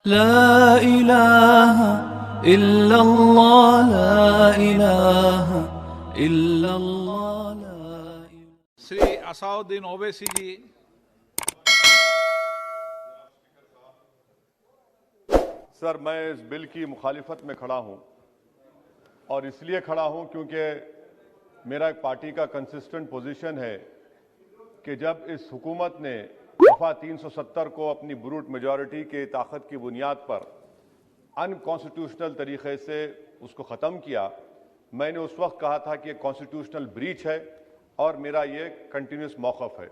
لا إله إلا الله لا إله إلا الله لا श्री असाउद्दीन ओवैसी जी। सर, मैं इस बिल की मुखालिफत में खड़ा हूं और इसलिए खड़ा हूं क्योंकि मेरा एक पार्टी का कंसिस्टेंट पोजीशन है कि जब इस हुकूमत ने दफा 370 को अपनी ब्रूट मेजॉरिटी के ताकत की बुनियाद पर अनकॉन्स्टिट्यूशनल तरीके से उसको ख़त्म किया, मैंने उस वक्त कहा था कि कॉन्स्टिट्यूशनल ब्रीच है और मेरा ये कंटिन्यूस मौक़िफ़ है।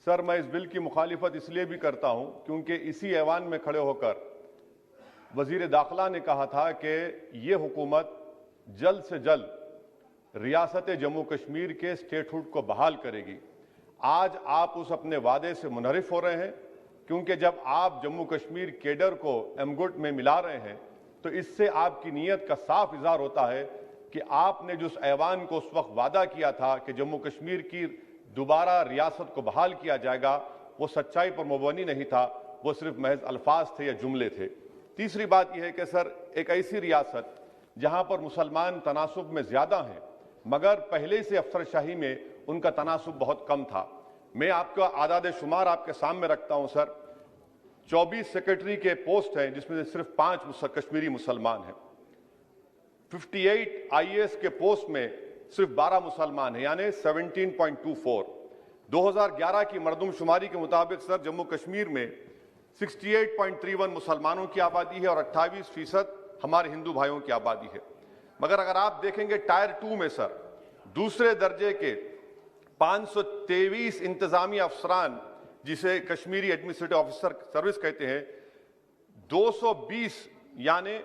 सर, मैं इस बिल की मुखालिफत इसलिए भी करता हूं क्योंकि इसी ऐवान में खड़े होकर वज़ीर दाखिला ने कहा था कि ये हुकूमत जल्द से जल्द रियासत जम्मू कश्मीर के स्टेटहुड को बहाल करेगी। आज आप उस अपने वादे से मुनहरिफ हो रहे हैं क्योंकि जब आप जम्मू कश्मीर केडर को एमगुट में मिला रहे हैं तो इससे आपकी नीयत का साफ इज़हार होता है कि आपने जो उस ऐवान को उस वक्त वादा किया था कि जम्मू कश्मीर की दोबारा रियासत को बहाल किया जाएगा, वो सच्चाई पर मबनी नहीं था, वो सिर्फ महज अल्फाज थे या जुमले थे। तीसरी बात यह है कि सर, एक ऐसी रियासत जहां पर मुसलमान तनासुब में ज्यादा हैं मगर पहले से अफसरशाही में उनका तनासुब बहुत कम था। मैं आपका आदाद शुमार आपके सामने रखता हूं सर। 24 सेक्रेटरी के पोस्ट हैं जिसमें से सिर्फ 5 कश्मीरी मुसलमान हैं। 58 IAS के पोस्ट में सिर्फ 12 मुसलमान हैं, यानी 17.24। 2011 की मरदमशुमारी के मुताबिक सर जम्मू कश्मीर में 68.31 मुसलमानों की आबादी है और 28% हमारे हिंदू भाइयों की आबादी है। मगर अगर आप देखेंगे टायर 2 में सर दूसरे दर्जे के 523 इंतजामी अफसरान, जिसे कश्मीरी एडमिनिस्ट्रेटिव ऑफिसर सर्विस कहते हैं, 220 यानी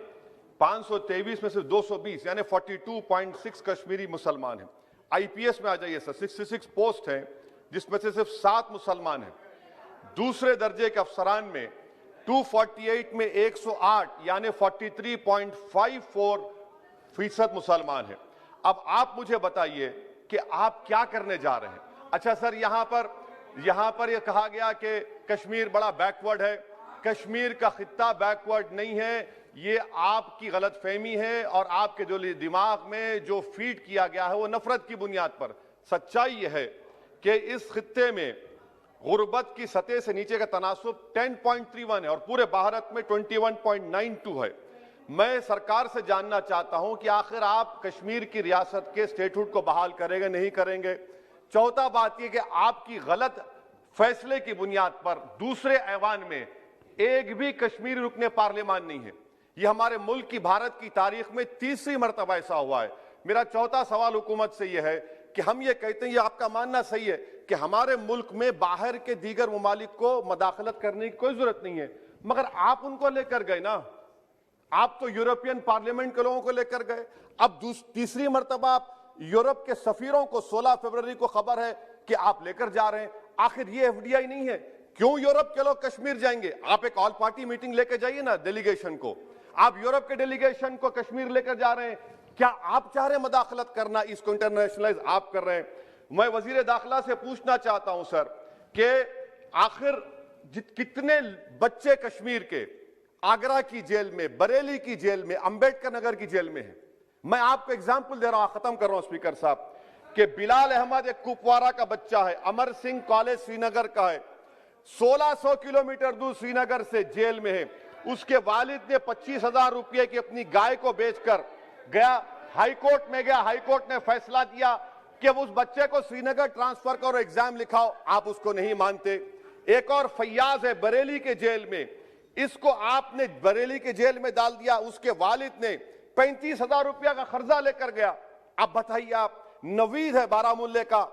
523 में से 220 यानी 42.6 कश्मीरी मुसलमान हैं। IPS में आ जाइए सर, 66 पोस्ट हैं जिसमें से सिर्फ 7 मुसलमान हैं। दूसरे दर्जे के अफसरान में 248 में 108 यानी 43.54% मुसलमान हैं। अब आप मुझे बताइए कि आप क्या करने जा रहे हैं। अच्छा सर, यहां पर यह कहा गया कि कश्मीर बड़ा बैकवर्ड है। कश्मीर का खित्ता बैकवर्ड नहीं है, ये आपकी गलतफहमी है और आपके जो दिमाग में जो फीड किया गया है वो नफरत की बुनियाद पर। सच्चाई यह है कि इस खित्ते में गुर्बत की सतह से नीचे का तनासुब 10.31 है और पूरे भारत में 21.92 है। मैं सरकार से जानना चाहता हूं कि आखिर आप कश्मीर की रियासत के स्टेटहुड को बहाल करेंगे, नहीं करेंगे। चौथा बात यह कि आपकी गलत फैसले की बुनियाद पर दूसरे ऐवान में एक भी कश्मीरी रुकने पार्लियामान नहीं है। यह हमारे मुल्क की, भारत की तारीख में तीसरी मरतबा ऐसा हुआ है। मेरा चौथा सवाल हुकूमत से यह है कि हम ये कहते हैं, ये आपका मानना सही है कि हमारे मुल्क में बाहर के दीगर ममालिक को मदाखलत करने की कोई जरूरत नहीं है, मगर आप उनको लेकर गए ना। आप तो यूरोपियन पार्लियामेंट के लोगों को लेकर गए। अब तीसरी मरतबा आप यूरोप के सफीरों को 16 फरवरी को खबर है कि आप लेकर जा रहे हैं। आखिर ये FDI नहीं है, क्यों यूरोप के लोग कश्मीर जाएंगे? आप एक ऑल पार्टी मीटिंग लेकर जाइए ना डेलीगेशन को। आप यूरोप के डेलीगेशन को कश्मीर लेकर जा रहे हैं, क्या आप चाह रहे हैं मदाखलत करना? इसको इंटरनेशनलाइज आप कर रहे हैं। मैं वजीर दाखिला से पूछना चाहता हूं सर कि आखिर कितने बच्चे कश्मीर के आगरा की जेल में, बरेली की जेल में, अंबेडकर नगर की जेल में हैं? मैं आपको एग्जाम्पल दे रहा हूं, खत्म कर रहा हूं स्पीकर साहब, कि बिलाल अहमद एक कुपवारा का बच्चा है, अमर सिंह कॉलेज श्रीनगर का है, 1600 किलोमीटर दूर श्रीनगर से जेल में है। उसके वालिद ने 25,000 रुपये की अपनी गाय को बेचकर गया, हाईकोर्ट में गया, हाईकोर्ट ने फैसला दिया कि उस बच्चे को श्रीनगर ट्रांसफर करो, एग्जाम लिखाओ। आप उसको नहीं मानते। एक और फैयाज है बरेली के जेल में, इसको आपने बरेली के जेल में डाल दिया। उसके वालिद ने 35,000 रुपया का कर्जा लेकर गया। अब बताइए आप, नवीद है बारामुल्ले का,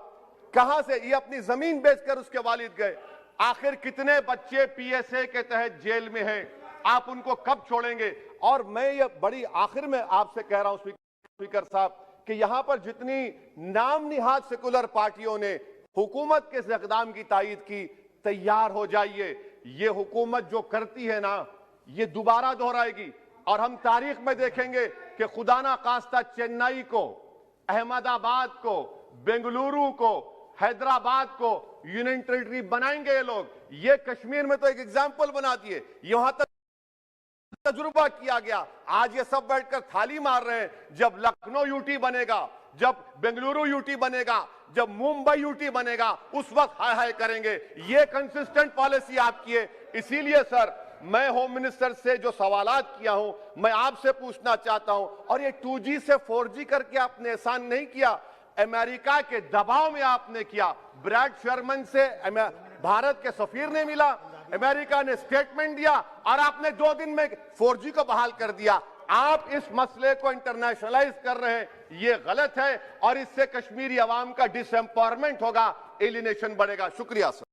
कहां से ये अपनी जमीन बेचकर उसके वालिद गए। आखिर कितने बच्चे PSA के तहत जेल में हैं? आप उनको कब छोड़ेंगे? और मैं ये बड़ी आखिर में आपसे कह रहा हूं स्पीकर साहब कि यहां पर जितनी नाम निहाद सेकुलर पार्टियों ने हुकूमत के इस इक़दाम की तायीद की, तैयार हो जाइए। ये हुकूमत जो करती है ना, ये दोबारा दोहराएगी और हम तारीख में देखेंगे कि खुदा ना खास्ता चेन्नई को, अहमदाबाद को, बेंगलुरु को, हैदराबाद को यूनियन टेरिटरी बनाएंगे ये लोग। ये कश्मीर में तो एक एग्जाम्पल बना दिए। यहां तक تجربہ کیا گیا. آج یہ سب بیٹھ کر تھالی مار رہے ہیں. جب لکھنؤ یوٹی بنے گا, جب بنگلورو یوٹی بنے گا, جب ممبئی یوٹی بنے گا, اس وقت ہائے ہائے کریں گے. یہ کنسسٹنٹ پالیسی آپ کی ہے. اسی لیے سر میں ہوم منسٹر سے جو سوالات کیا ہوں, میں آپ سے پوچھنا چاہتا ہوں, اور یہ 2G سے 4G کر کے آپ نے احسان نہیں کیا, امریکہ کے دباؤ میں آپ نے کیا. بریڈ شرمن سے بھارت کے سفیر نے ملا, امریکہ نے سٹیٹمنٹ دیا, اور آپ نے 2 دن میں 4G کو بحال کر دیا. آپ اس مسئلے کو انٹرنیشنلائز کر رہے ہیں, یہ غلط ہے, اور اس سے کشمیری عوام کا ڈس ایمپاورمنٹ ہوگا, ایلینیشن بڑھے گا. شکریہ سر.